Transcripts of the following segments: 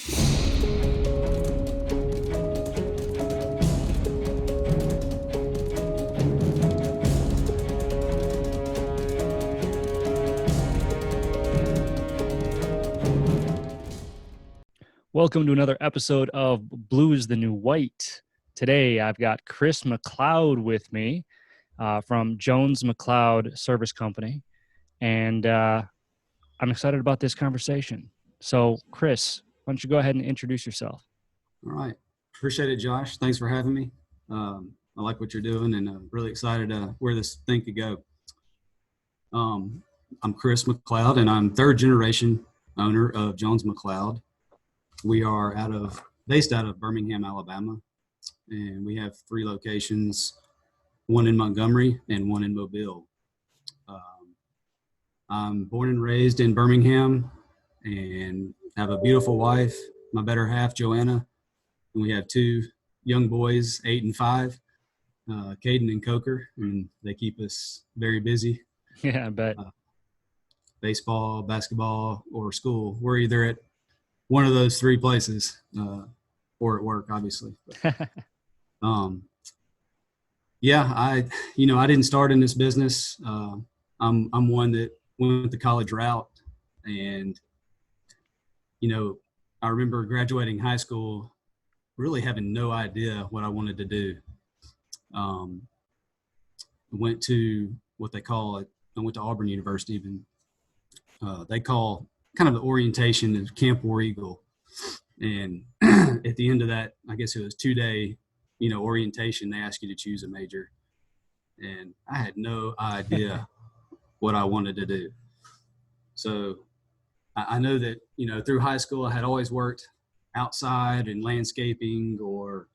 Welcome to another episode of Blue is the New White. Today, I've got Chris McLeod with me from Jones-McLeod Service Company, and I'm excited about this conversation. So, Chris, why don't you go ahead and introduce yourself? All right. Appreciate it, Josh. Thanks for having me. I like what you're doing, and I'm really excited where this thing could go. I'm Chris McLeod, and I'm third generation owner of Jones-McLeod. We are based out of Birmingham, Alabama, and we have 3 locations, one in Montgomery and one in Mobile. I'm born and raised in Birmingham and have a beautiful wife, my better half, Joanna, and we have 2 young boys, 8 and 5, Caden and Coker, and they keep us very busy. Yeah, I bet. Baseball, basketball, or school. We're either at one of those 3 places, or at work, obviously. I didn't start in this business. I'm one that went the college route, and I remember graduating high school, really having no idea what I wanted to do. Went to what they call it. I went to Auburn University, even they call kind of the orientation is Camp War Eagle. And at the end of that, I guess it was 2-day, orientation, they asked you to choose a major. And I had no idea what I wanted to do. So I know that, through high school, I had always worked outside in landscaping or,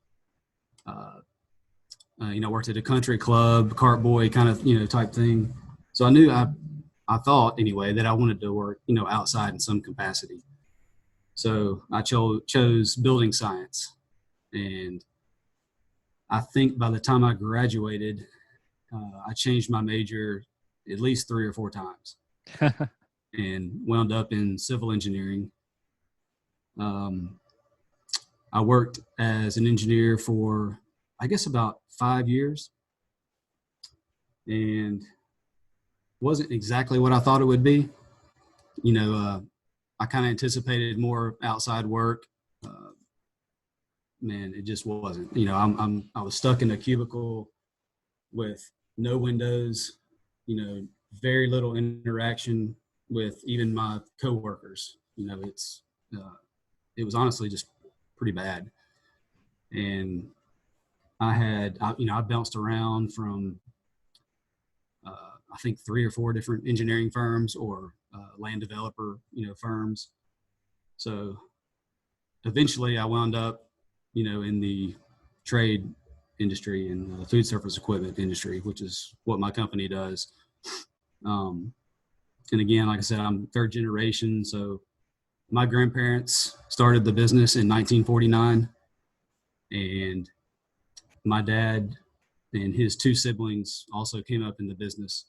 worked at a country club, cart boy kind of, type thing. So I knew I thought anyway that I wanted to work, outside in some capacity. So I chose building science, and I think by the time I graduated, I changed my major at least 3 or 4 times, and wound up in civil engineering. I worked as an engineer for, I guess, about 5 years, and wasn't exactly what I thought it would be. I kind of anticipated more outside work. It just wasn't. I was stuck in a cubicle with no windows, very little interaction with even my coworkers. It was honestly just pretty bad. And I bounced around from I think 3 or 4 different engineering firms or land developer, firms. So eventually I wound up, in the trade industry and foodservice equipment industry, which is what my company does. And again, like I said, I'm 3rd generation. So my grandparents started the business in 1949, and my dad and his 2 siblings also came up in the business.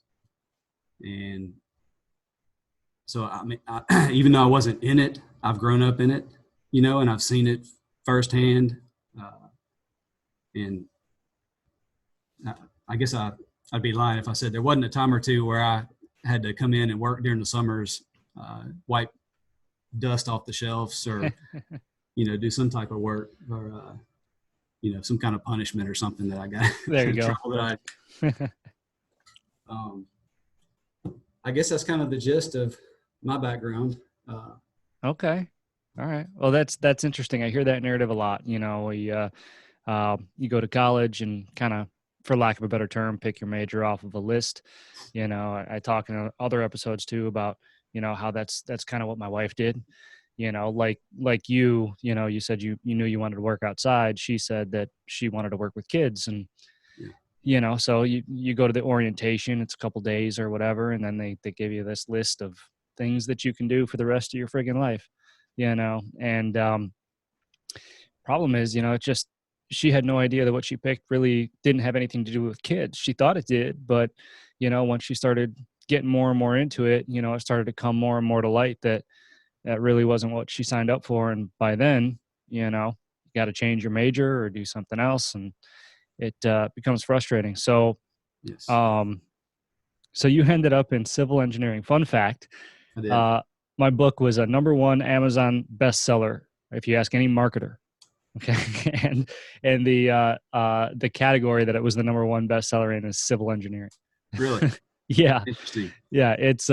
And so, even though I wasn't in it, I've grown up in it, and I've seen it firsthand. And I guess I'd be lying if I said there wasn't a time or 2 where I had to come in and work during the summers, wipe dust off the shelves, or, do some type of work, or, some kind of punishment or something that I got. There you go. I guess that's kind of the gist of my background. Okay. All right. Well, that's interesting. I hear that narrative a lot. You go to college and kind of, for lack of a better term, pick your major off of a list. I talk in other episodes too about, how that's kind of what my wife did. Like you said you knew you wanted to work outside. She said that she wanted to work with kids, and so you go to the orientation, it's a couple days or whatever, and then they give you this list of things that you can do for the rest of your friggin' life, and problem is, it's just, she had no idea that what she picked really didn't have anything to do with kids. She thought it did, but once she started getting more and more into it, it started to come more and more to light that that really wasn't what she signed up for. And by then, you know, you got to change your major or do something else. And it becomes frustrating. Yes, Um, so you ended up in civil engineering. Fun fact, I did. uh, my book was a #1 Amazon bestseller. If you ask any marketer, okay, and the category that it was the #1 bestseller in is civil engineering. Really Yeah, interesting. yeah, it's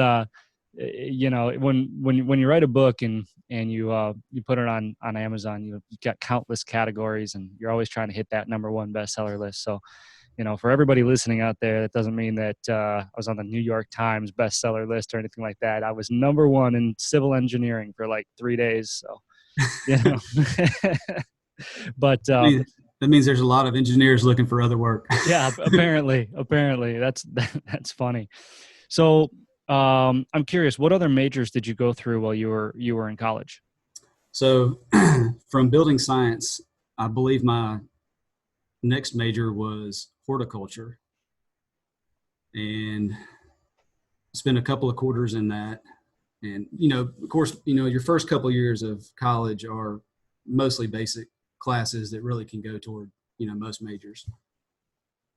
you know, when you write a book and you put it on Amazon, you got countless categories, and you're always trying to hit that #1 bestseller list. So, you know, for everybody listening out there, that doesn't mean that I was on the New York Times bestseller list or anything like that. I was #1 in civil engineering for like 3 days. So, you know, but That means, that means there's a lot of engineers looking for other work. yeah, apparently that's funny. So, I'm curious, what other majors did you go through while you were in college? So from building science, I believe my next major was horticulture, and spent a couple of quarters in that. And, of course, your first couple of years of college are mostly basic classes that really can go toward, most majors.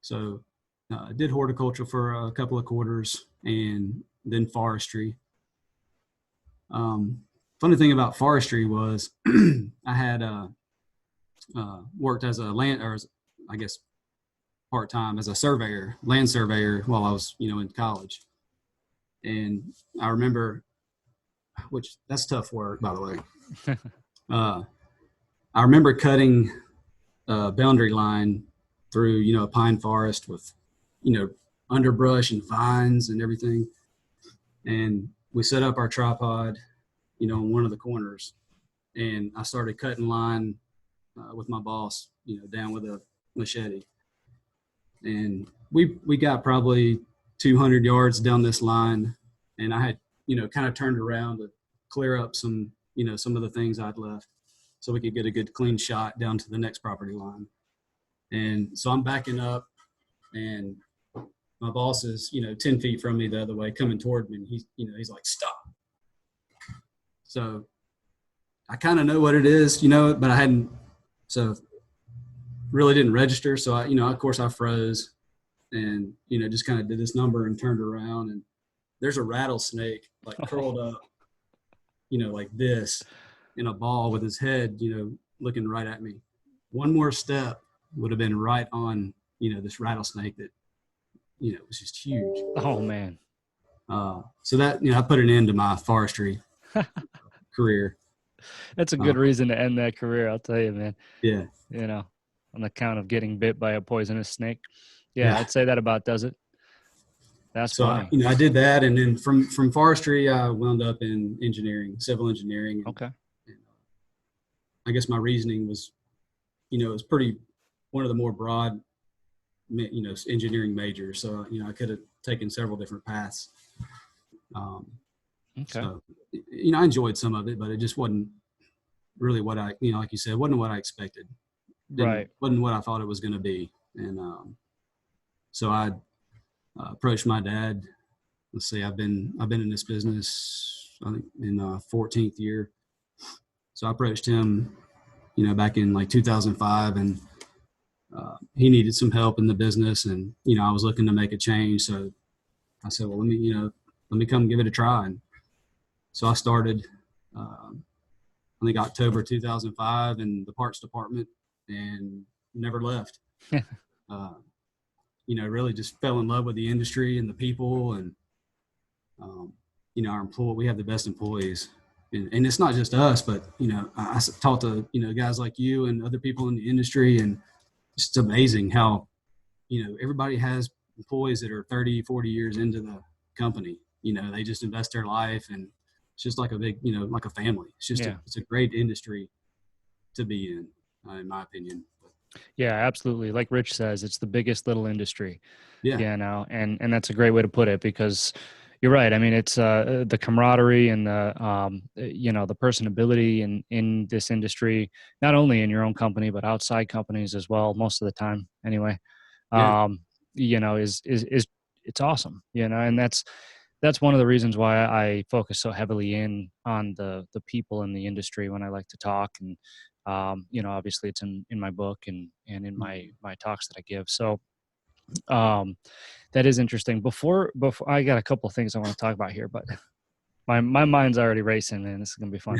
So I did horticulture for a couple of quarters and then forestry. Funny thing about forestry was I had worked as a land, or I guess part time as a surveyor, land surveyor, while I was, in college. And I remember, which that's tough work, by the way. Uh, I remember cutting a boundary line through, a pine forest with, you know, underbrush and vines and everything. And we set up our tripod, in one of the corners. And I started cutting line with my boss, down with a machete. And we got probably 200 yards down this line. And I had, kind of turned around to clear up some, some of the things I'd left so we could get a good clean shot down to the next property line. And so I'm backing up, and my boss is, 10 feet from me the other way coming toward me. And he's like, stop. So I kind of know what it is, but I hadn't, so really didn't register. So of course I froze and, just kind of did this number and turned around, and there's a rattlesnake like curled up, like this in a ball with his head, looking right at me. One more step would have been right on, this rattlesnake that, was just huge. Oh man. So that, I put an end to my forestry career. That's a Uh, good reason to end that career, I'll tell you, man. yeah. You know, on the count of getting bit by a poisonous snake. Yeah, Yeah. I'd say that about does it. That's So funny. I did that. And then from forestry, I wound up in engineering, civil engineering. Okay. And I guess my reasoning was, it was pretty, one of the more broad, engineering majors. So, I could have taken several different paths. Okay. So, I enjoyed some of it, but it just wasn't really what I, like you said, wasn't what I expected. Right. Wasn't what I thought it was going to be. And so I approached my dad. Let's see, I've been in this business, I think, in 14th year. So I approached him, back in like 2005, and he needed some help in the business, and I was looking to make a change. So I said, well, let me come give it a try. And so I started, I think October 2005 in the parts department, and never left. uh, really just fell in love with the industry and the people, and we have the best employees, and it's not just us, but I talked to guys like you and other people in the industry, and it's amazing how everybody has employees that are 30, 40 years into the company. They just invest their life, and it's just like a big, like a family. It's just it's a great industry to be in my opinion. Yeah, absolutely. Like Rich says, it's the biggest little industry. Yeah. And that's a great way to put it, because you're right. I mean, it's the camaraderie and the personability in this industry, not only in your own company but outside companies as well. Most of the time, anyway. Yeah. Is it's awesome. And that's that's one of the reasons why I focus so heavily in on the people in the industry when I like to talk. And obviously it's in my book and in my talks that I give. So um, that is interesting. Before I got a couple of things I want to talk about here, but my mind's already racing, man. This is gonna be fun.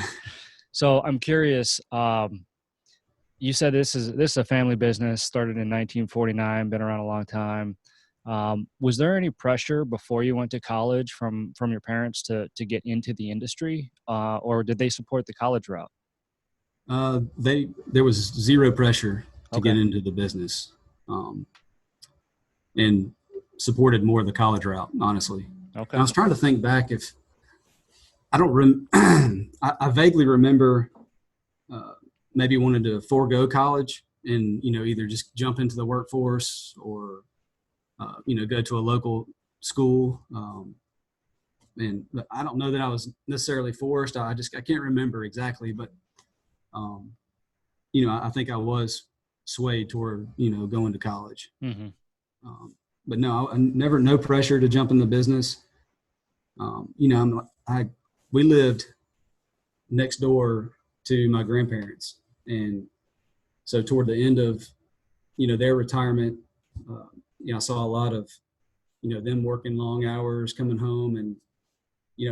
So I'm curious. You said this is a family business, started in 1949, been around a long time. Was there any pressure before you went to college from your parents to get into the industry, or did they support the college route? There was zero pressure to Okay. get into the business, um, and supported more of the college route, honestly. And I Okay. was trying to think back if I don't I vaguely remember uh, maybe wanted to forego college and either just jump into the workforce or go to a local school. And I don't know that I was necessarily forced. I can't remember exactly, but um, I think I was swayed toward going to college. Hmm. Um, but no, I never no pressure to jump in the business. We lived next door to my grandparents, and so toward the end of their retirement, uh, I saw a lot of them working long hours, coming home, and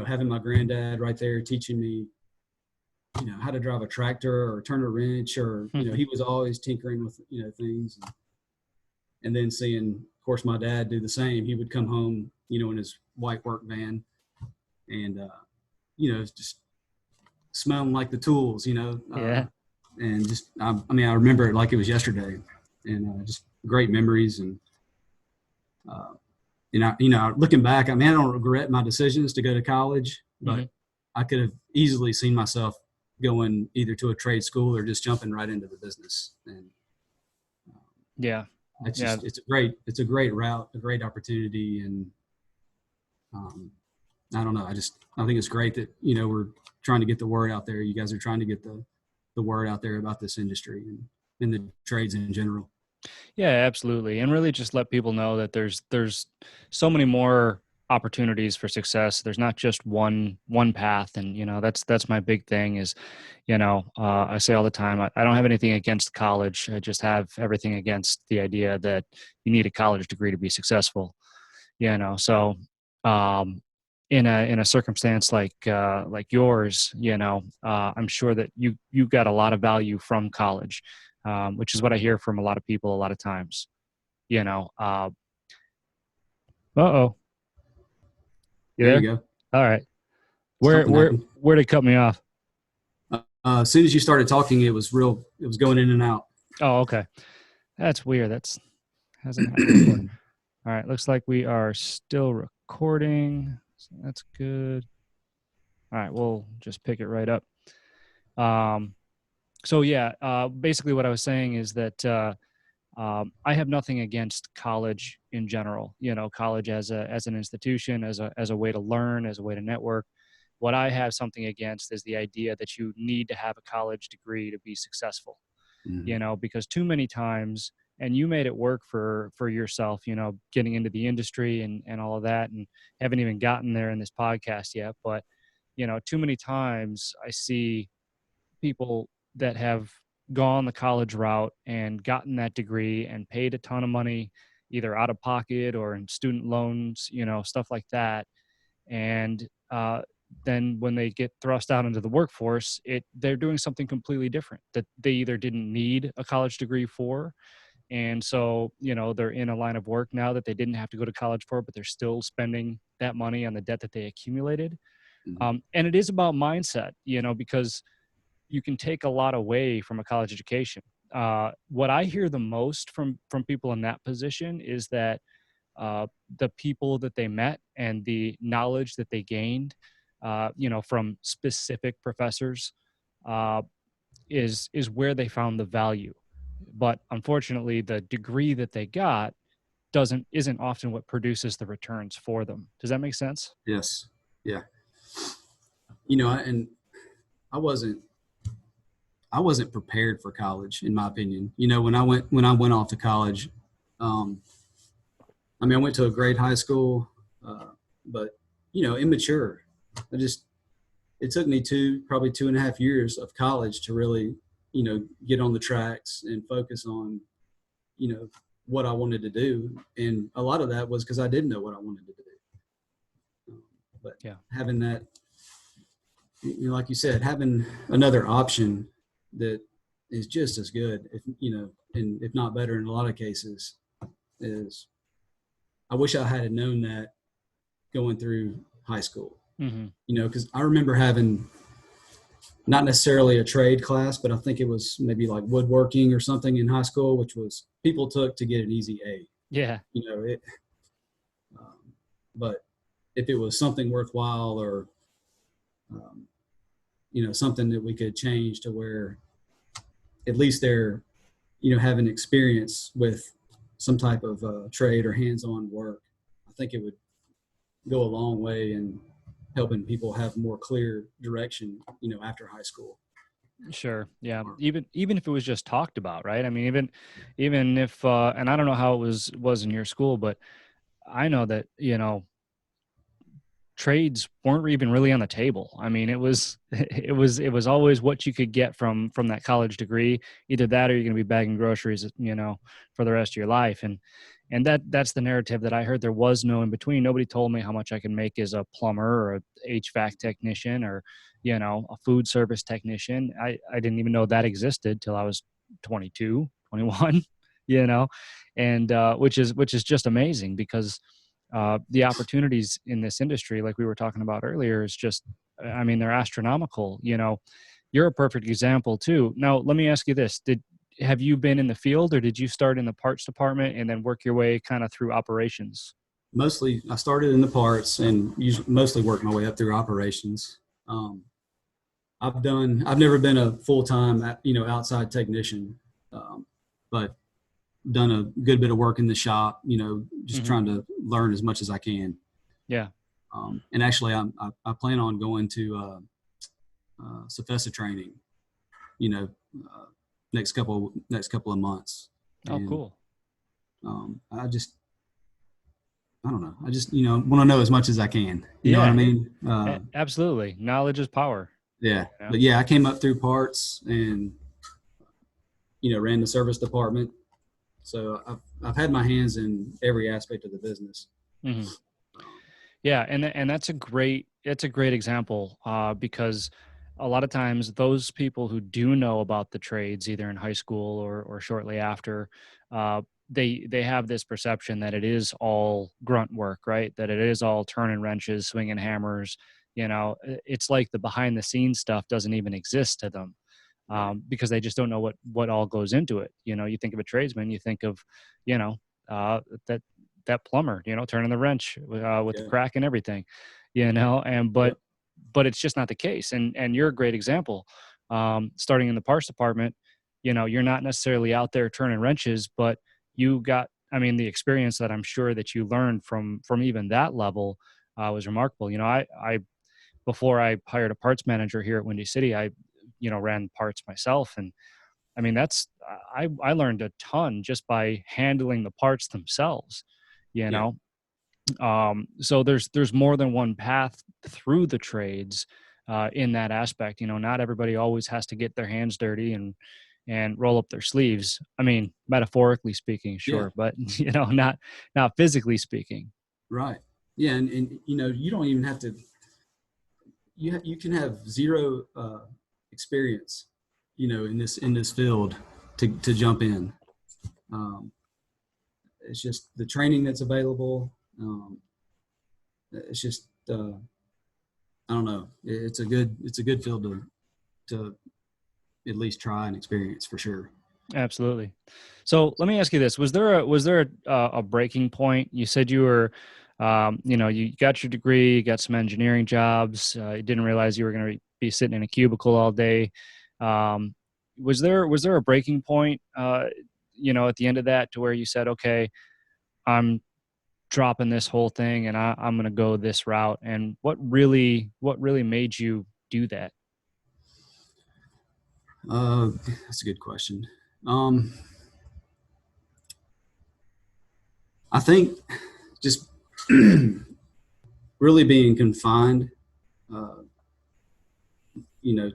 having my granddad right there teaching me how to drive a tractor or turn a wrench, or he was always tinkering with things, and then seeing, of course, my dad do the same. He would come home in his white work van, and just smelling like the tools, Yeah. and just I remember it like it was yesterday, and just great memories. And uh, looking back, I don't regret my decisions to go to college, but Hmm. I could have easily seen myself going either to a trade school or just jumping right into the business. And Yeah. Yeah. it's a great route, a great opportunity. And um, I don't know. I think it's great that, we're trying to get the word out there. You guys are trying to get the word out there about this industry and the trades in general. Yeah, absolutely. And really just let people know that there's so many more opportunities for success. There's not just one path. And that's my big thing is, I say all the time, I don't have anything against college. I just have everything against the idea that you need a college degree to be successful. So um in a circumstance like yours, I'm sure that you got a lot of value from college, which is what I hear from a lot of people a lot of times. You know, uh-oh, you There you there? go. All right. Where Something where happened. where did it cut me off? As soon as you started talking, it was going in and out. Oh, okay. That's weird. That's hasn't happened before. All right. Looks like we are still recording. So that's good. All right, we'll just pick it right up. Um, so yeah, basically what I was saying is that I have nothing against college in general. College as an institution, as a way to learn, as a way to network. What I have something against is the idea that you need to have a college degree to be successful. Mhm. Because too many times, and you made it work for yourself. Getting into the industry and all of that, and haven't even gotten there in this podcast yet. But too many times I see people that have gone the college route and gotten that degree and paid a ton of money either out of pocket or in student loans, stuff like that. And then when they get thrust out into the workforce, they're doing something completely different that they either didn't need a college degree for. And so, they're in a line of work now that they didn't have to go to college for, but they're still spending that money on the debt that they accumulated. Mhm. And it is about mindset, because you can take a lot away from a college education. What I hear the most from people in that position is that the people that they met and the knowledge that they gained, from specific professors, uh, is where they found the value. But unfortunately, the degree that they got isn't often what produces the returns for them. Does that make sense? Yes. Yeah. And I wasn't I wasn't prepared for college, in my opinion. When I went off to college, um, I went to a great high school, but immature. I just it took me probably 2.5 years of college to really, get on the tracks and focus on, you know, what I wanted to do. And a lot of that was because I didn't know what I wanted to do. But Yeah. having that, like you said, having another option that is just as good, if and if not better in a lot of cases, is I wish I had known that going through high school. Mm-hmm. Because I remember having not necessarily a trade class, but I think it was maybe like woodworking or something in high school, which was people took to get an easy A. Yeah. It. But if it was something worthwhile or um, something that we could change to where at least they're having experience with some type of trade or hands-on work, I think it would go a long way in helping people have more clear direction after high school. Sure. Yeah. Even if it was just talked about, right? I mean, even if and I don't know how it was in your school, but I know that, trades weren't even really on the table. I mean, it was it was always what you could get from that college degree. Either that or you're going to be bagging groceries, for the rest of your life. And that's the narrative that I heard. There was no in between. Nobody told me how much I can make as a plumber or a HVAC technician or, a food service technician. I didn't even know that existed till I was 22, 21, you know, and which is just amazing because the opportunities in this industry, like we were talking about earlier, is just, I mean, they're astronomical. You're a perfect example too. Now, let me ask you this: have you been in the field, or did you start in the parts department and then work your way kind of through operations? Mostly, I started in the parts and mostly worked my way up through operations. Um, I've never been a full time, outside technician, but done a good bit of work in the shop, just Hmm. trying to learn as much as I can. Yeah. And actually, I plan on going to Safesa training, you know, uh, next couple of months. Oh, And cool. I don't know. I just want to know as much as I can. You know what I Yeah. mean? Absolutely. Knowledge is power. Yeah. You know? But yeah, I came up through parts and ran the service department. So I've had my hands in every aspect of the business. Hmm. Yeah, and that's a great example because a lot of times those people who do know about the trades, either in high school or shortly after, uh, they have this perception that it is all grunt work, right? That it is all turning wrenches, swinging hammers. It's like the behind the scenes stuff doesn't even exist to them Right. because they just don't know what all goes into it. You think of a tradesman, you think of, you know, uh, that that plumber, turning the wrench with the Yeah. crack and everything, and Yep. but it's just not the case. And you're a great example. Starting in the parts department, you're not necessarily out there turning wrenches, but you got, I mean, the experience that I'm sure that you learned from even that level was remarkable. I before I hired a parts manager here at Windy City, I ran parts myself, and I mean that's I learned a ton just by handling the parts themselves. You Yeah. know, so there's more than one path through the trades in that aspect. Not everybody always has to get their hands dirty and roll up their sleeves. I mean, metaphorically speaking, Yeah. sure, but not physically speaking. Right. Yeah. And you don't even have to, you can have zero experience, in this field to jump in. Um, it's just the training that's available. It's just, I don't know. It's a good field to at least try and experience for sure. Absolutely. So let me ask you this: was there a breaking point? You said you were, you got your degree, you got some engineering jobs. You didn't realize you were going to be sitting in a cubicle all day. Um, was there a breaking point? At the end of that, to where you said, "Okay, I'm dropping this whole thing, and I'm going to go this route." And what really made you do that? That's a good question. Um, I think just really being confined, uh, you know,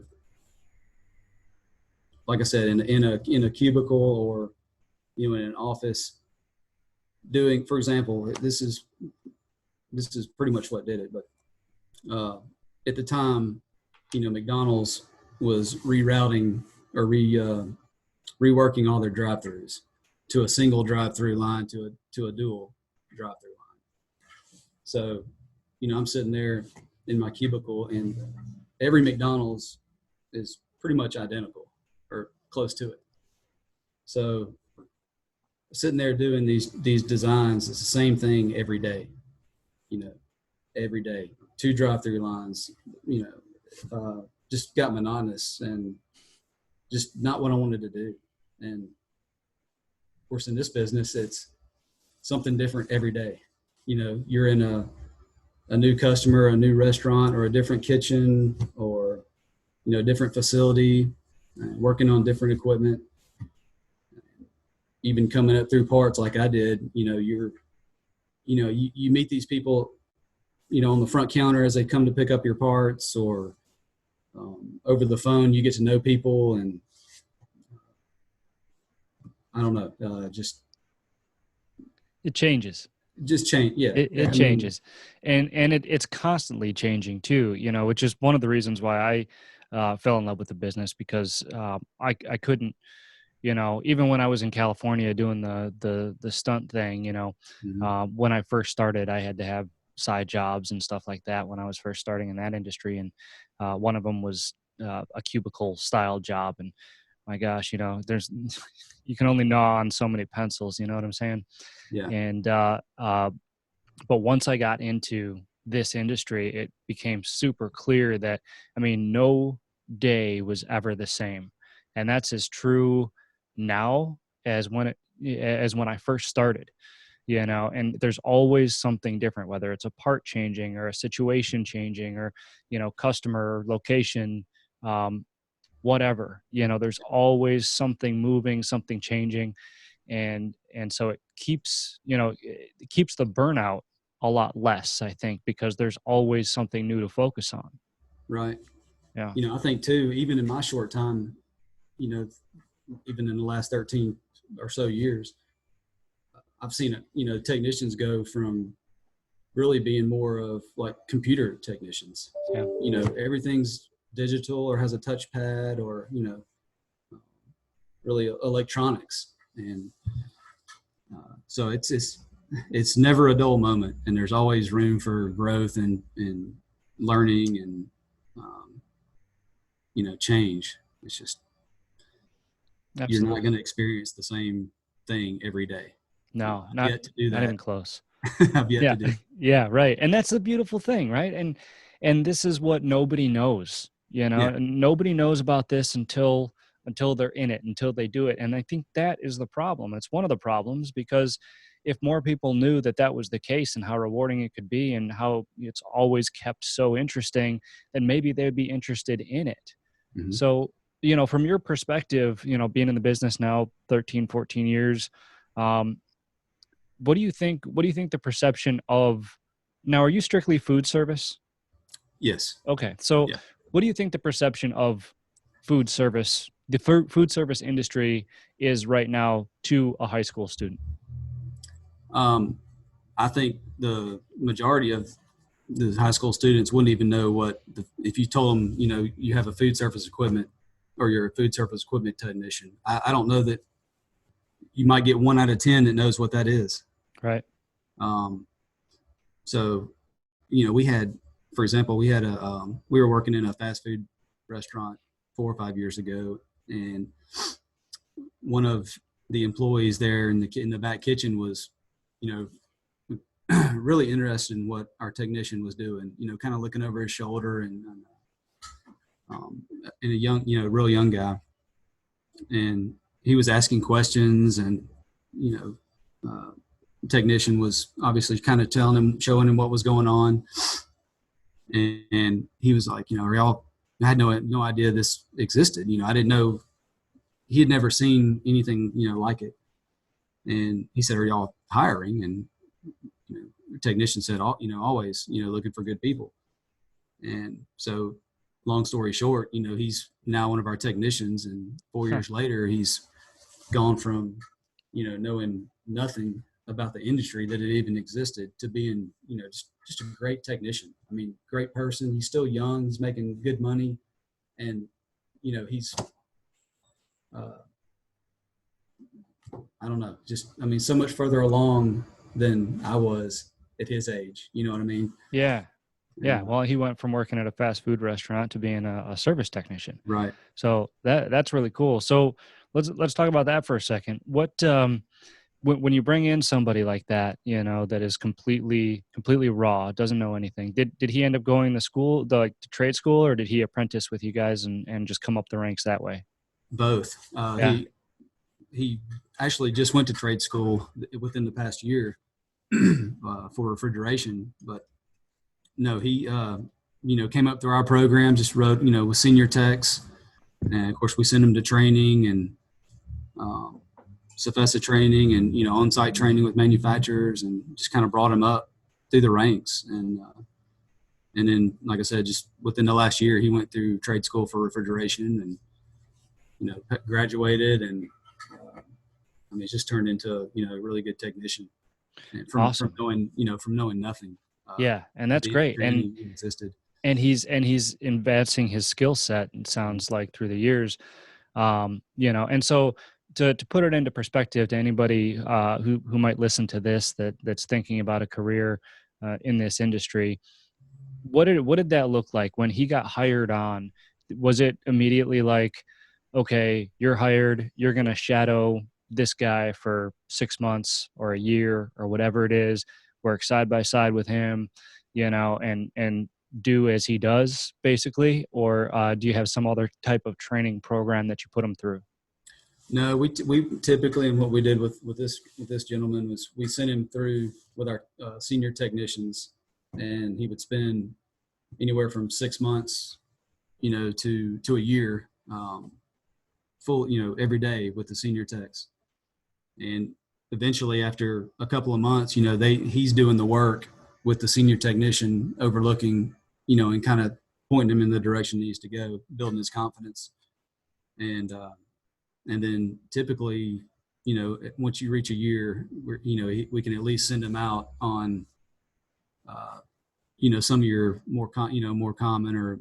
like I said, in a cubicle or, in an office doing, for example, this is pretty much what did it. But at the time, McDonald's was rerouting or reworking all their drive-throughs to a single drive-through line to a dual drive-through line. So, I'm sitting there in my cubicle, and every McDonald's is pretty much identical or close to it. So, sitting there doing these designs, it's the same thing every day. Every day, 2 drive-through lines. Just got monotonous and just not what I wanted to do. And of course, in this business, it's something different every day. You're in a new customer, a new restaurant, or a different kitchen, or a different facility, working on different equipment. Even coming up through parts like I did, you meet these people, on the front counter as they come to pick up your parts, or over the phone, you get to know people, and I don't know, It changes. just change. Yeah. It changes, and it's constantly changing too, which is one of the reasons why I fell in love with the business, because I couldn't, even when I was in California doing the stunt thing, Mm-hmm. when I first started, I had to have side jobs and stuff like that when I was first starting in that industry, and one of them was a cubicle style job, and my gosh, there's you can only gnaw on so many pencils, you know what I'm saying? Yeah. And but once I got into this industry, it became super clear that, I mean, no day was ever the same. And that's as true now as when I first started, and there's always something different, whether it's a part changing or a situation changing, or, customer location, whatever, there's always something moving, something changing. And so it keeps the burnout a lot less, I think, because there's always something new to focus on. Right. Yeah. I think too, even in my short time, you know, even in the last 13 or so years, I've seen it, technicians go from really being more of like computer technicians. Yeah. Everything's digital or has a touchpad, or, really electronics. And so it's never a dull moment, and there's always room for growth and learning and, change. It's just, you're not Absolutely. going to experience the same thing every day. No, I've yet to do not even that. close. I've yet Yeah. to do. Yeah, right. And that's the beautiful thing, right? And this is what nobody knows, Yeah. and nobody knows about this until they're in it, until they do it. And I think that is the problem. It's one of the problems, because if more people knew that that was the case and how rewarding it could be and how it's always kept so interesting, then maybe they'd be interested in it. Mm-hmm. So, from your perspective, being in the business now 13, 14 years, um, what do you think the perception of, now, are you strictly food service? Yes. Okay. So Yeah. what do you think the perception of food service, the food service industry, is right now to a high school student? Um, I think the majority of the high school students wouldn't even know if you told them, you have a food service equipment or you're a food service equipment technician. I don't know that you might get 1 out of 10 that knows what that is. Right. Um, so, we had, for example, we were working in a fast food restaurant 4 or 5 years ago, and one of the employees there in the back kitchen was, really interested in what our technician was doing, kind of looking over his shoulder, and a young, real young guy. And he was asking questions, and, the technician was obviously kind of showing him what was going on. And he was like, I had no idea this existed. I didn't know, he had never seen anything, like it. And he said, are y'all hiring? And, technician said, always, looking for good people. And so, long story short, he's now one of our technicians, and 4 years later, he's gone from, knowing nothing about the industry that it even existed to being, just a great technician. I mean, great person. He's still young. He's making good money, and he's, I don't know, so much further along than I was at his age. You know what I mean? Yeah. And Yeah. Well, he went from working at a fast food restaurant to being a service technician. right. So that's really cool. So let's talk about that for a second. What when you bring in somebody like that, that is completely raw, doesn't know anything. Did he end up going to school, the trade school, or did he apprentice with you guys and just come up the ranks that way? Both. Yeah. He actually just went to trade school within the past year for refrigeration, but no, he came up through our program, just wrote with senior techs, and of course we send him to training and Cephesa training and on-site training with manufacturers, and just kind of brought him up through the ranks. And then, like I said, just within the last year, he went through trade school for refrigeration and graduated, and it's just turned into a really good technician. And from Awesome. knowing nothing. Yeah, and that's great. And Training existed. he's advancing his skill set, it sounds like, through the years. And so to put it into perspective to anybody who might listen to this that's thinking about a career in this industry, what did that look like when he got hired on? Was it immediately like, okay, you're hired, you're going to shadow this guy for 6 months or a year or whatever it is, work side by side with him, and do as he does, basically? Or do you have some other type of training program that you put him through? No, we typically, and what we did with this gentleman was we sent him through with our senior technicians, and he would spend anywhere from 6 months, to a year, full, every day with the senior techs. And eventually, after a couple of months, he's doing the work with the senior technician, overlooking, and kind of pointing him in the direction he needs to go, building his confidence. And then typically, once you reach a year, we can at least send him out on, some of your more common or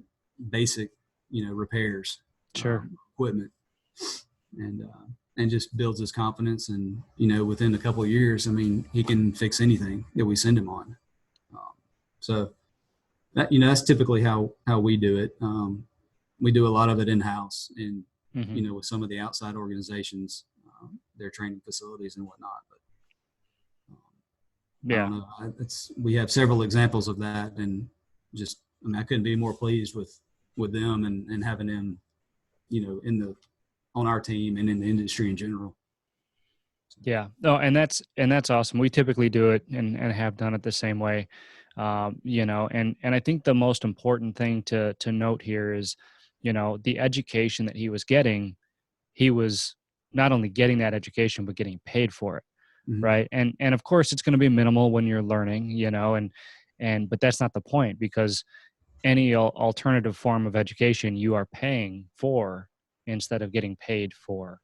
basic, repairs, Sure. equipment, and just builds his confidence. And within a couple of years, he can fix anything that we send him on. So that that's typically how we do it. We do a lot of it in house, and Mm-hmm. with some of the outside organizations, their training facilities and whatnot. But I Yeah. don't know. We have several examples of that, and just I couldn't be more pleased with them and having them, on our team and in the industry in general. Yeah. No, and that's awesome. We typically do it and have done it the same way. And I think the most important thing to note here is, the education that he was getting, he was not only getting that education, but getting paid for it. Mm-hmm. Right. And of course it's going to be minimal when you're learning, but that's not the point, because any alternative form of education you are paying for instead of getting paid for.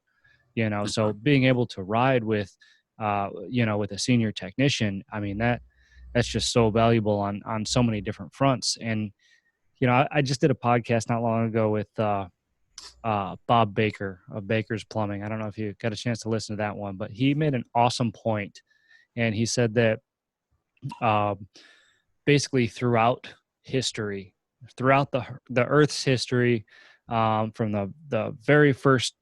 That's So right. being able to ride with with a senior technician, that's just so valuable on so many different fronts. And I just did a podcast not long ago with Bob Baker of Baker's Plumbing. I don't know if you got a chance to listen to that one, but he made an awesome point, and he said that um, basically throughout history, throughout the Earth's history, from the very first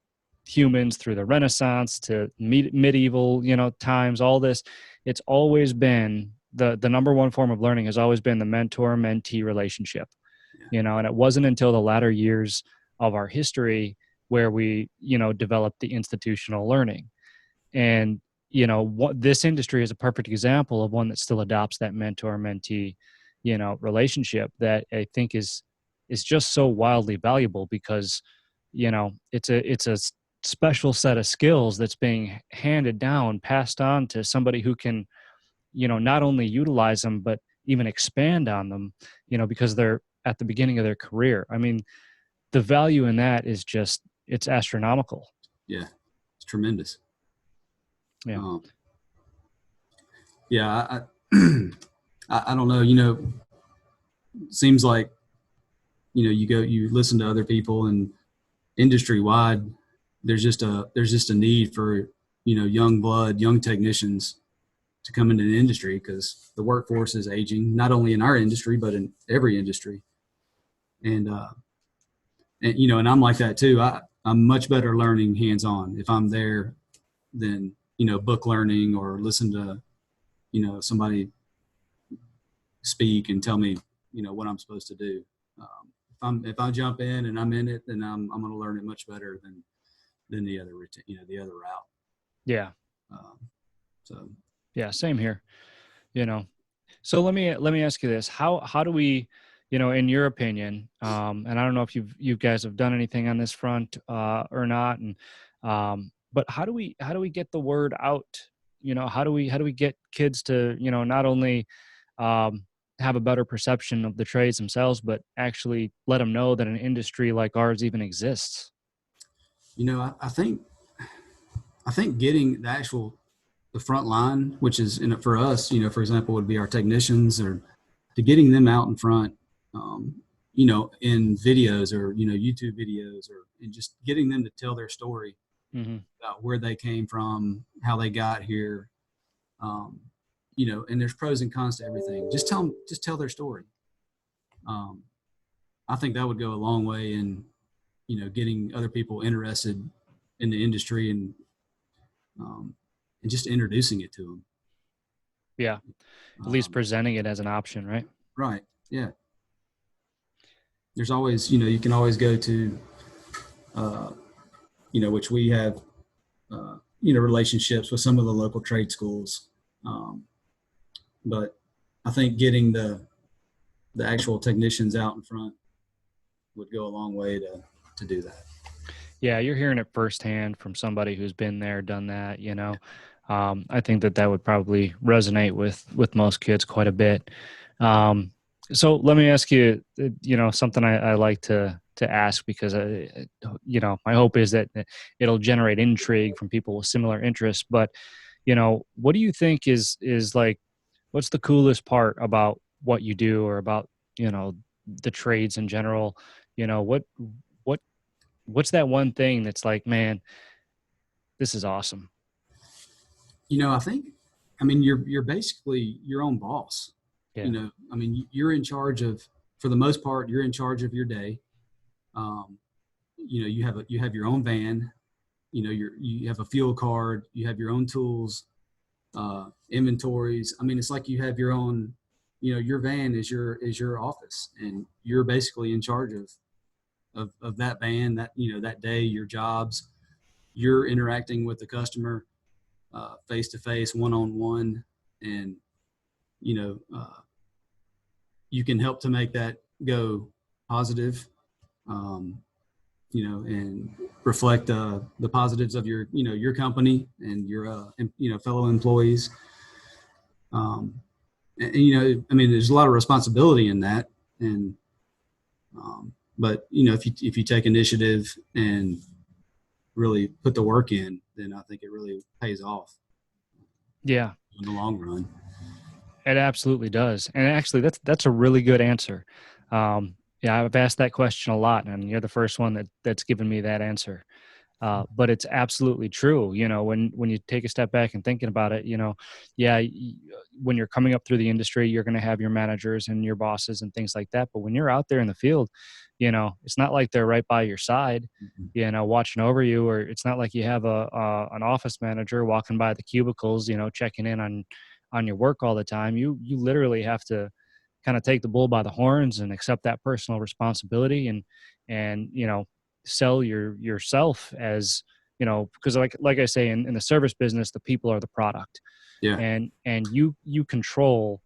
humans through the Renaissance to medieval, times, all this, it's always been the number one form of learning has always been the mentor-mentee relationship. Yeah. And it wasn't until the latter years of our history where we, developed the institutional learning. And what this industry is a perfect example of one that still adopts that mentor-mentee, relationship, that I think is just so wildly valuable, because it's a special set of skills that's being handed down, passed on to somebody who can not only utilize them, but even expand on them, because they're at the beginning of their career. I mean, the value in that is just, it's astronomical. Yeah, it's tremendous. Yeah. Um, yeah, I don't know. Seems like you listen to other people, and industry wide, there's just a need for young blood, young technicians to come into the industry because the workforce is aging, not only in our industry but in every industry. And I'm like that too. I'm much better learning hands on if I'm there than book learning or listen to somebody speak and tell me what I'm supposed to do. If I jump in and I'm in it, then I'm going to learn it much better than the other the other route. Yeah. Um, so Yeah. Same here. You know, So let me ask you this: how do we, in your opinion, and I don't know if you guys have done anything on this front or not, and but how do we get the word out? How do we get kids to not only um, have a better perception of the trades themselves, but actually let them know that an industry like ours even exists? I think getting the front line, which is for us, for example, would be our technicians, or to getting them out in front, in videos or YouTube videos, or and just getting them to tell their story Hmm. about where they came from, how they got here. Um, and there's pros and cons to everything. Just tell their story. Um, I think that would go a long way in getting other people interested in the industry, um, and just introducing it to them. Yeah, at least Um, presenting it as an option, right? right. Yeah. There's always, you can always go to, uh, which we have, relationships with some of the local trade schools. Um, but I think getting the actual technicians out in front would go a long way to do that. Yeah, you're hearing it firsthand from somebody who's been there, done that. I think that would probably resonate with most kids quite a bit. Um, so let me ask you, something I like to ask because my hope is that it'll generate intrigue from people with similar interests. But what do you think is like, what's the coolest part about what you do or about the trades in general? What what's that one thing that's like, man, this is awesome? I mean, you're basically your own boss. Yeah. I mean, you're in charge of, for the most part, you're in charge of your day. Um, you have your own van. You have a fuel card. You have your own tools, inventories. I mean, it's like you have your own. Your van is your office, and you're basically in charge of that van, that day, your jobs. You're interacting with the customer face to face, one on one, and you know uh, you can help to make that go positive. Um, and reflect the positives of your company and your fellow employees. I mean, there's a lot of responsibility in that, and but if you take initiative and really put the work in, then I think it really pays off Yeah, in the long run. it absolutely does. And actually, that's a really good answer. Yeah, I've asked that question a lot, and you're the first one that's given me that answer. But it's absolutely true. When you take a step back and thinking about it, yeah, when you're coming up through the industry, you're going to have your managers and your bosses and things like that. But when you're out there in the field, it's not like they're right by your side, Mhm. watching over you, or it's not like you have an office manager walking by the cubicles, checking in on your work all the time. You literally have to kind of take the bull by the horns and accept that personal responsibility and sell yourself as because like I say in the service business, the people are the product, Yeah. and you control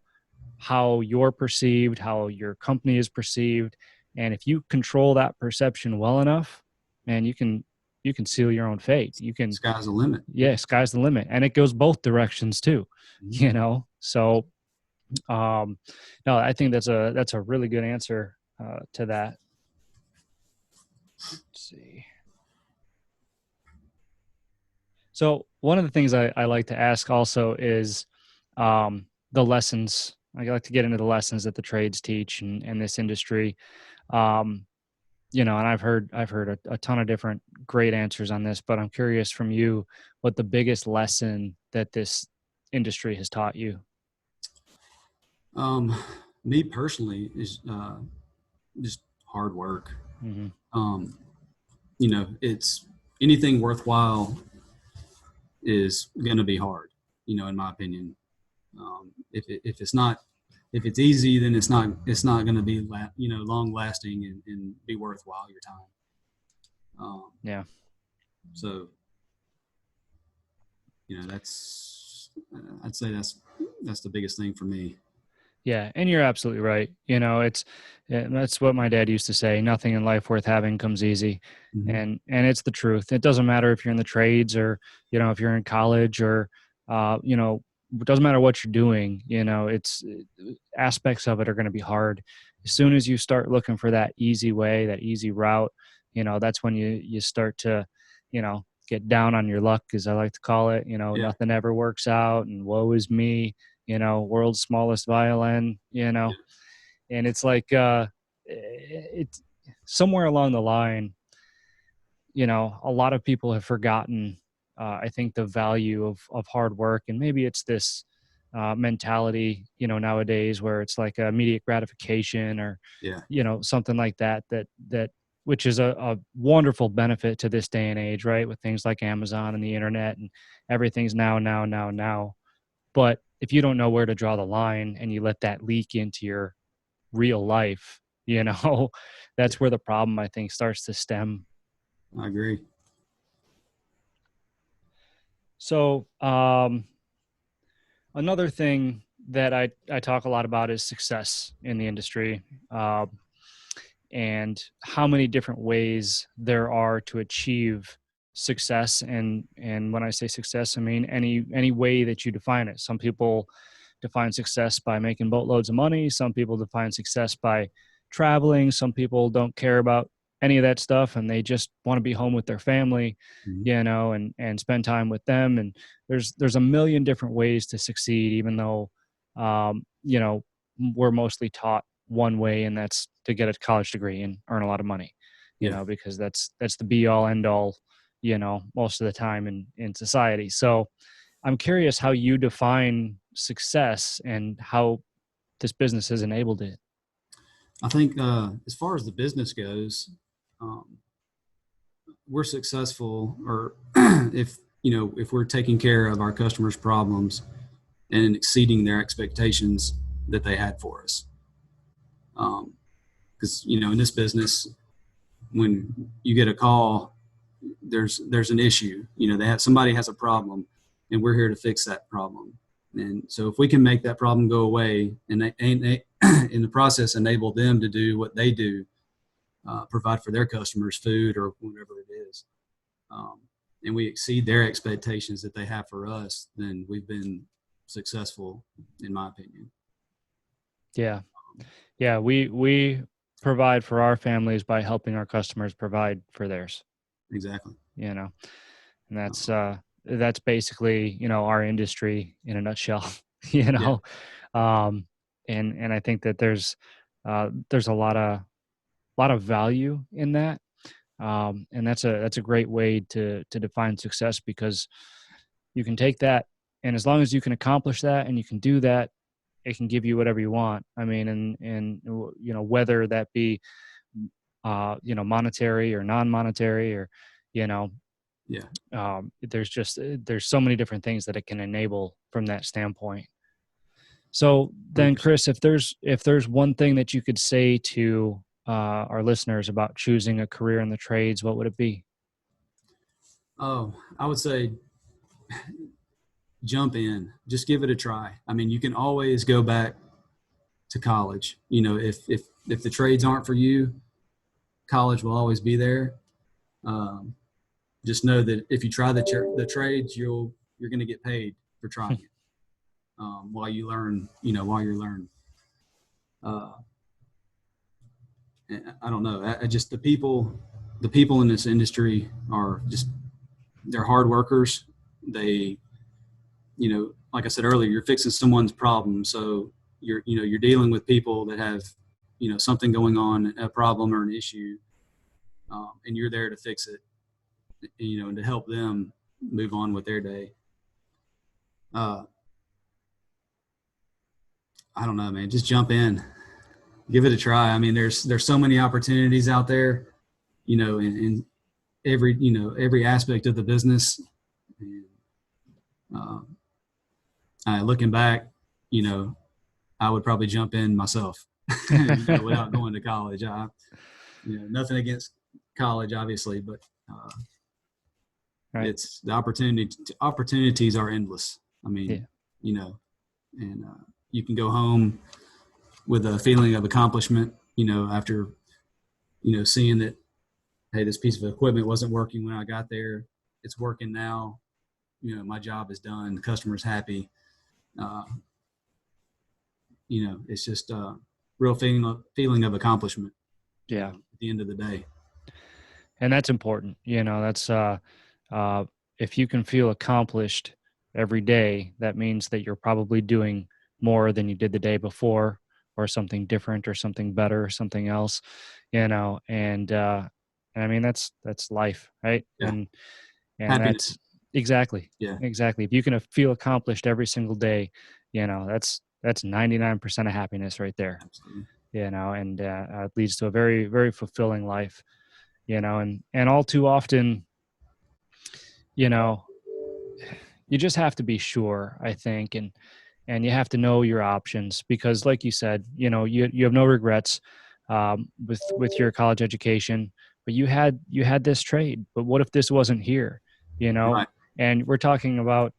how you're perceived, how your company is perceived, and if you control that perception well enough, man, you can seal your own fate. You can, Sky's the limit. yeah, sky's the limit, and it goes both directions too. Mhm. You know, so no, I think that's a really good answer to that. Let's see. So one of the things I like to ask also is the lessons. I like to get into the lessons that the trades teach and this industry. Um, you know, and I've heard a ton of different great answers on this, but I'm curious from you what the biggest lesson that this industry has taught you. Um, Me personally is just hard work. Hmm. Um, it's anything worthwhile is going to be hard. In my opinion, if it's not if it's easy, then it's not going to be long lasting and be worthwhile your time. Yeah. So that's I'd say that's the biggest thing for me. Yeah, and you're absolutely right. You know, that's what my dad used to say. Nothing in life worth having comes easy, Mm-hmm. and it's the truth. It doesn't matter if you're in the trades or if you're in college or it doesn't matter what you're doing. It's aspects of it are going to be hard. As soon as you start looking for that easy way, that easy route, that's when you start to, get down on your luck, as I like to call it. Yeah, Nothing ever works out, and woe is me, world's smallest violin, yeah, and it's like it's somewhere along the line, a lot of people have forgotten, I think, the value of hard work, and maybe it's this mentality, nowadays where it's like immediate gratification or, yeah, something like that which is a wonderful benefit to this day and age, right? With things like Amazon and the internet and everything's now. But if you don't know where to draw the line and you let that leak into your real life, yeah. that's where the problem, I think, starts to stem. I agree. So, another thing that I talk a lot about is success in the industry, and how many different ways there are to achieve success. And when I say success, I mean any way that you define it. Some people define success by making boatloads of money. Some people define success by traveling. Some people don't care about any of that stuff and they just want to be home with their family, Mm-hmm. and spend time with them. And there's a million different ways to succeed, even though we're mostly taught one way, and that's to get a college degree and earn a lot of money, Yeah. because that's the be all end all, most of the time in society. So I'm curious how you define success and how this business has enabled it. I think as far as the business goes, um, we're successful, or if we're taking care of our customers' problems and exceeding their expectations that they had for us. Because in this business, when you get a call, there's an issue. Somebody has a problem, and we're here to fix that problem. And so if we can make that problem go away, and they in the process enable them to do what they do, provide for their customers food or whatever it is, um, and we exceed their expectations that they have for us, then we've been successful, in my opinion. Yeah. Yeah. We provide for our families by helping our customers provide for theirs, Exactly. you know, and Um, that's basically, our industry in a nutshell, you yeah. know, um, and I think that there's a lot of value in that. And that's a great way to define success, because you can take that, and as long as you can accomplish that and you can do that, it can give you whatever you want. I mean, and whether that be monetary or non-monetary, or you know Yeah. there's so many different things that it can enable from that standpoint. So then, 100%. Chris, if there's one thing that you could say to our listeners about choosing a career in the trades, what would it be? Oh, I would say jump in, just give it a try. I mean, you can always go back to college. If the trades aren't for you, college will always be there. Um, just know that if you try the trades, you're going to get paid for trying it, while you learn, while you're learning. Uh, I don't know. I just the people in this industry are just, they're hard workers. They, like I said earlier, you're fixing someone's problem. So you're dealing with people that have, something going on, a problem or an issue, and you're there to fix it, and to help them move on with their day. Uh, I don't know, man. Just jump in, give it a try. I mean, there's so many opportunities out there, in every aspect of the business. And, looking back, you know, I would probably jump in myself, without going to college. Nothing against college, obviously, but Right. it's the opportunities are endless. I mean, Yeah. And you can go home with a feeling of accomplishment, after, seeing that, hey, this piece of equipment wasn't working when I got there. It's working now. My job is done. The customer's happy. Uh, it's just a real feeling of accomplishment. Yeah. At the end of the day. And that's important. That's if you can feel accomplished every day, that means that you're probably doing more than you did the day before, or something different, or something better, or something else. And I mean, that's life, right? Yeah. And Happiness. that's exactly. Yeah. Exactly. If you can feel accomplished every single day, that's 99% of happiness right there. Absolutely. And it leads to a very, very fulfilling life. And all too often, you know, you just have to be sure, I think, and you have to know your options, because like you said, you have no regrets with your college education, but you had this trade. But what if this wasn't here? Right. And we're talking about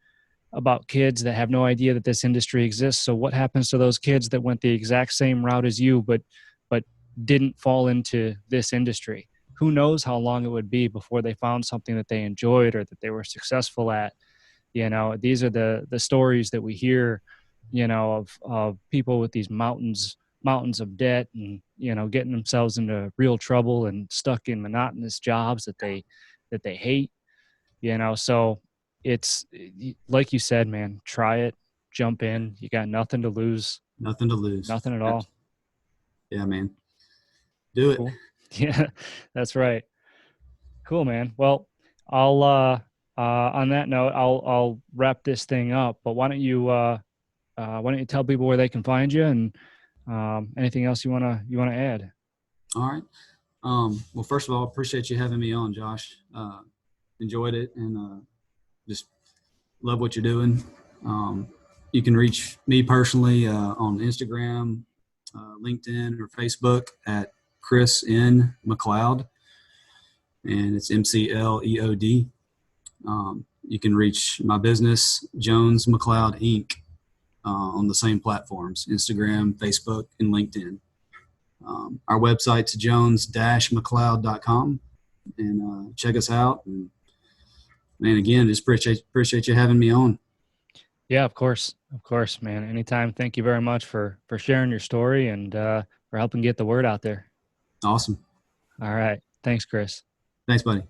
kids that have no idea that this industry exists. So what happens to those kids that went the exact same route as you, but didn't fall into this industry? Who knows how long it would be before they found something that they enjoyed or that they were successful at. These are the stories that we hear, of people with these mountains of debt, and getting themselves into real trouble and stuck in monotonous jobs that they hate. So it's like you said, man, try it, jump in. You got nothing to lose. Nothing to lose. Nothing at all. Yeah, man. Do it. Cool. Yeah, that's right. Cool, man. Well, I'll on that note, I'll wrap this thing up. But why don't you tell people where they can find you, and anything else you wanna add? All right. Well, first of all, appreciate you having me on, Josh. Enjoyed it, and just love what you're doing. You can reach me personally on Instagram, LinkedIn, or Facebook at Chris N. McLeod, and it's McLeod. You can reach my business, Jones-McLeod Inc., on the same platforms, Instagram, Facebook, and LinkedIn. Our website's jones-mcleod.com, and check us out. And man, again, just appreciate you having me on. Yeah, of course, man. Anytime. Thank you very much for sharing your story, and for helping get the word out there. Awesome. All right. Thanks, Chris. Thanks, buddy.